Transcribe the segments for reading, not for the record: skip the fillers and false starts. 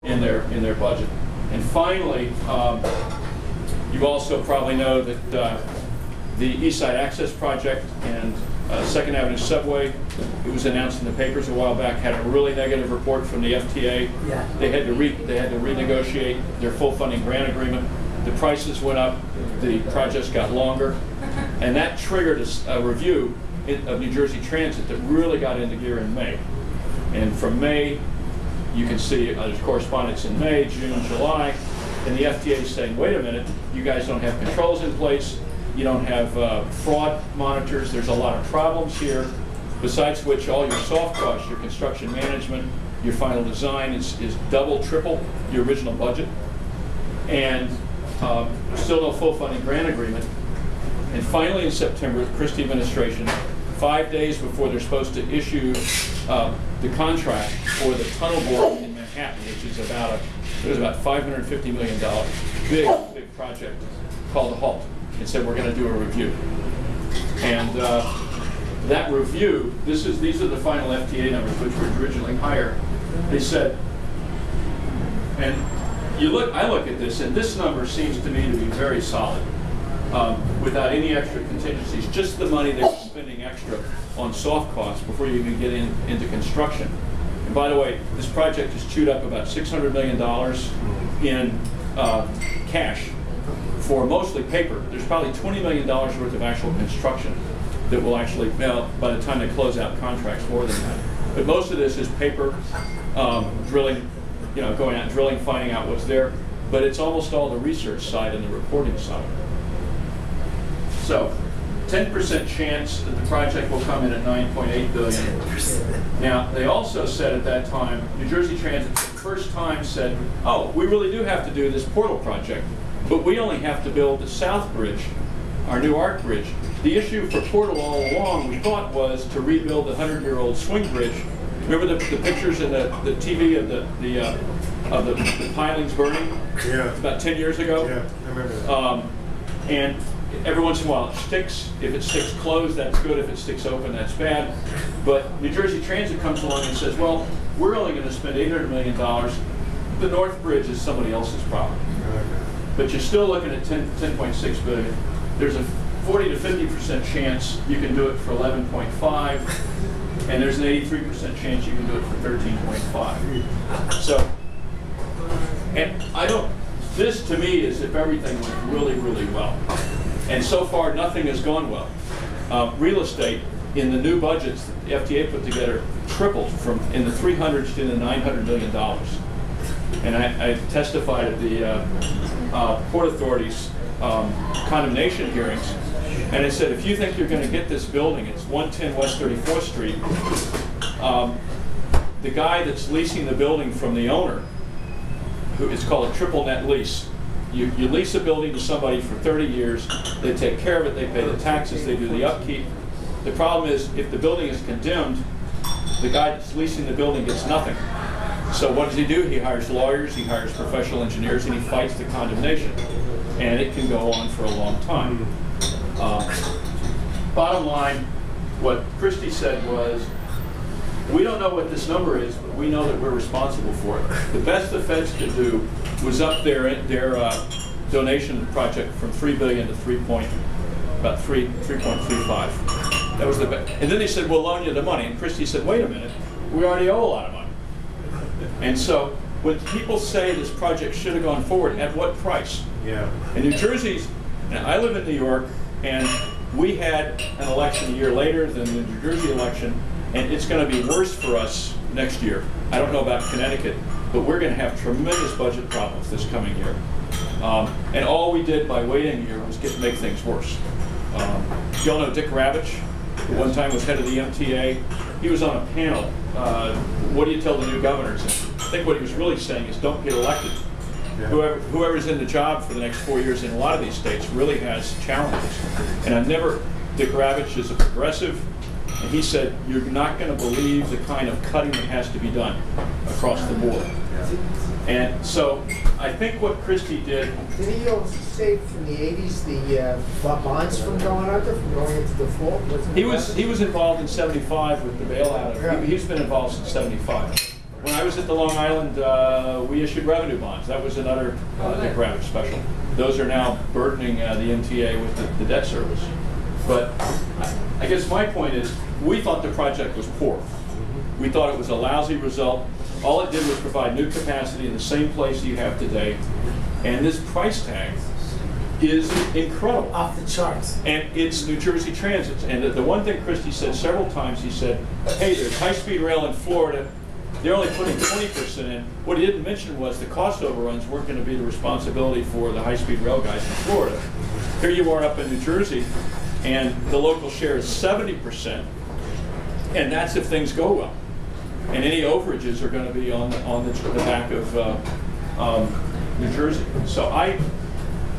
in their budget. And finally, you also probably know that the East Side Access Project and Second Avenue Subway, it was announced in the papers a while back, had a really negative report from the FTA. Yeah. They had to renegotiate their full funding grant agreement. The prices went up, the projects got longer, and that triggered a review of New Jersey Transit that really got into gear in May. And from May, you can see there's correspondence in May, June, July, and the FTA is saying, wait a minute, you guys don't have controls in place, you don't have fraud monitors, there's a lot of problems here, besides which all your soft costs, your construction management, your final design is double, triple your original budget, and still no full funding grant agreement. And finally in September, the Christie administration, 5 days before they're supposed to issue the contract for the tunnel board in Manhattan, which is about $550 million, big project, called a halt and said we're going to do a review. And that review, these are the final FTA numbers, which were originally higher. They said, and I look at this, and this number seems to me to be very solid, without any extra contingencies, just the money they're spending extra on soft costs before you even get into construction. And by the way, this project has chewed up about $600 million in cash for mostly paper. There's probably $20 million worth of actual construction that will actually, well, by the time they close out contracts, more than that. But most of this is paper, drilling, going out drilling, finding out what's there. But it's almost all the research side and the reporting side. So, 10% chance that the project will come in at $9.8 billion. Now, they also said at that time, New Jersey Transit for the first time said, oh, we really do have to do this portal project, but we only have to build the South Bridge, our new Arc Bridge. The issue for Portal all along, we thought, was to rebuild the 100-year-old swing bridge. Remember the pictures in the TV of the pilings burning? Yeah. About 10 years ago? Yeah, I remember that. And every once in a while it sticks. If it sticks closed, that's good. If it sticks open, that's bad. But New Jersey Transit comes along and says, well, we're only going to spend $800 million. The North Bridge is somebody else's problem. Okay. But you're still looking at $10.6 billion. There's a 40 to 50% chance you can do it for 11.5, and there's an 83% chance you can do it for 13.5. So, and this to me is if everything went really, really well. And so far, nothing has gone well. Real estate in the new budgets that the FTA put together tripled from in the 300s to the $900 million. And I testified at the Port Authority's condemnation hearings, and I said, if you think you're going to get this building, it's 110 West 34th Street, the guy that's leasing the building from the owner, it's called a triple net lease. You lease a building to somebody for 30 years, they take care of it, they pay the taxes, they do the upkeep. The problem is, if the building is condemned, the guy that's leasing the building gets nothing. So what does he do? He hires lawyers, he hires professional engineers, and he fights the condemnation. And it can go on for a long time. Bottom line, what Christie said was, we don't know what this number is, but we know that we're responsible for it. The best the feds could do was up their donation project from $3 billion to about 3.35. That was the best. And then they said, we'll loan you the money. And Christie said, wait a minute, we already owe a lot of money. And so when people say this project should have gone forward, at what price? Yeah. And New Jersey's, now I live in New York, and we had an election a year later than the New Jersey election, and it's going to be worse for us next year. I don't know about Connecticut, but we're going to have tremendous budget problems this coming year. And all we did by waiting a year was make things worse. You all know Dick Ravitch, who one time was head of the MTA. He was on a panel. What do you tell the new governors? I think what he was really saying is don't get elected. Yeah. Whoever's in the job for the next 4 years in a lot of these states really has challenges. And Dick Ravitch is a progressive, and he said, you're not going to believe the kind of cutting that has to be done across the board. Yeah. And so I think what Christie did... Did he also save from the 80s the bonds from going under, from going into default? He was involved in 75 with the bailout. He's been involved since 75. when I was at the Long Island, we issued revenue bonds. That was another rather special. Those are now burdening the MTA with the debt service. But I guess my point is, we thought the project was poor. We thought it was a lousy result. All it did was provide new capacity in the same place you have today. And this price tag is incredible. Off the charts. And it's New Jersey Transit. And the one thing Christie said several times, he said, hey, there's high-speed rail in Florida. They're only putting 20% in. What he didn't mention was the cost overruns weren't going to be the responsibility for the high-speed rail guys in Florida. Here you are up in New Jersey, and the local share is 70%. And that's if things go well. And any overages are going to be on the back of New Jersey. So I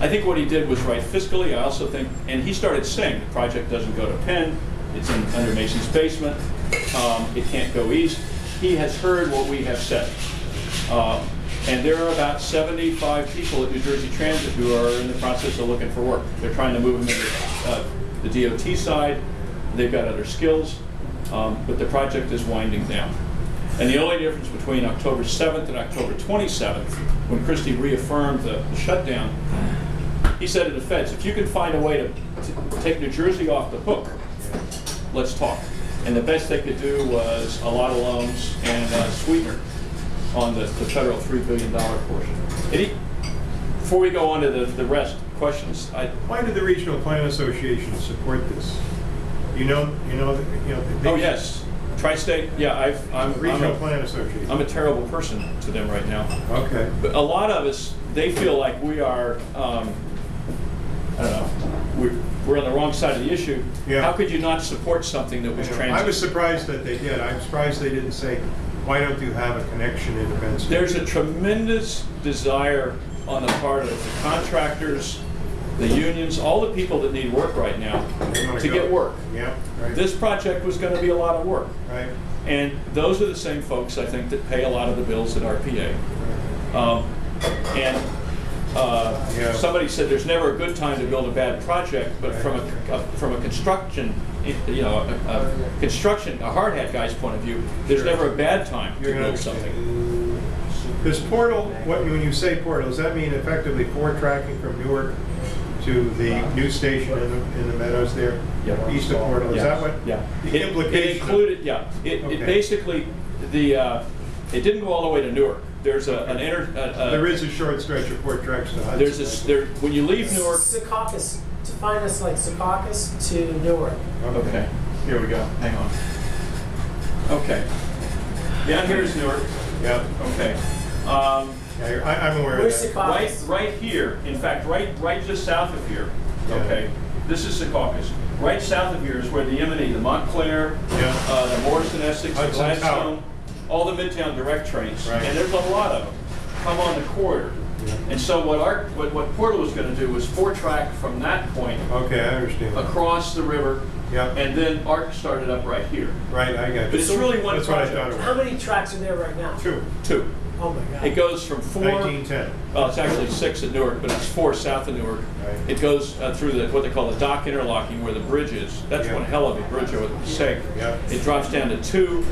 think what he did was right fiscally. I also think, and he started saying the project doesn't go to Penn, it's under Macy's basement, it can't go east. He has heard what we have said. And there are about 75 people at New Jersey Transit who are in the process of looking for work. They're trying to move them into the DOT side. They've got other skills, but the project is winding down. And the only difference between October 7th and October 27th, when Christie reaffirmed the shutdown, he said to the feds, if you can find a way to take New Jersey off the hook, let's talk. And the best they could do was a lot of loans and a sweetener on the federal $3 billion portion. Before we go on to the rest, questions? Why did the Regional Plan Association support this? Oh yes, Tri-State. Yeah, I'm Regional Plan Association. I'm a terrible person to them right now. Okay. But a lot of us, they feel like we are. I don't know. We're on the wrong side of the issue. Yeah. How could you not support something that was transit? I was surprised that they did. I'm surprised they didn't say, why don't you have a connection in Benson? There's a tremendous desire on the part of the contractors, the unions, all the people that need work right now to get work. Yeah, right. This project was going to be a lot of work. Right. And those are the same folks, I think, that pay a lot of the bills at RPA. Somebody said there's never a good time to build a bad project, but from a construction, a hard hat guy's point of view, there's never a bad time to build something. Does Portal, when you say Portal, does that mean effectively tracking from Newark to the new station in the meadows there, east of Portal? Is that what? Yeah. The implication? It included, yeah. It basically it didn't go all the way to Newark. There's there is a short stretch of 4 tracks to Hudson. When you leave Newark. Secaucus, to find us like Secaucus to Newark. Okay. Here we go. Hang on. Okay. Down here is Newark. Yeah. Okay. I'm aware Where's of that. Secaucus? Right here. In fact, right just south of here. Yeah. Okay. This is Secaucus. Right south of here is where the M&E, the Montclair, the Morrison Essex, the Gladstone, all the Midtown direct trains, and there's a lot of them, come on the corridor. Yeah. And so what Portal was going to do was 4-track from that point. Okay, I understand. Across the river. Yeah. And then ARC started up right here. Right, I got you. But it's really one That's project. What I thought it was. How many tracks are there right now? 2. Oh my God. It goes from 4. 1910. Well, it's actually 6 at Newark, but it's 4 south of Newark. Right. It goes through what they call the dock interlocking, where the bridge is. That's one hell of a bridge over the Passaic. Yeah. It drops down to 2.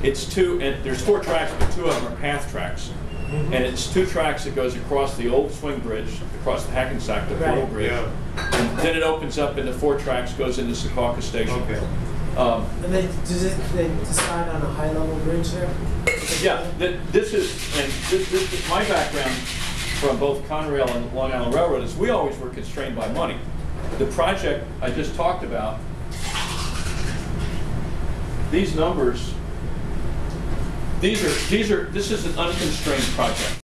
It's 2, and there's 4 tracks, but 2 of them are path tracks. And it's 2 tracks that goes across the old swing bridge, across the Hackensack, the Portal Bridge. Yeah. And then it opens up into 4 tracks, goes into Secaucus Station. Okay. And they decide on a high-level bridge there? Yeah, this is my background from both Conrail and Long Island Railroad is we always were constrained by money. The project I just talked about, these numbers, this is an unconstrained project.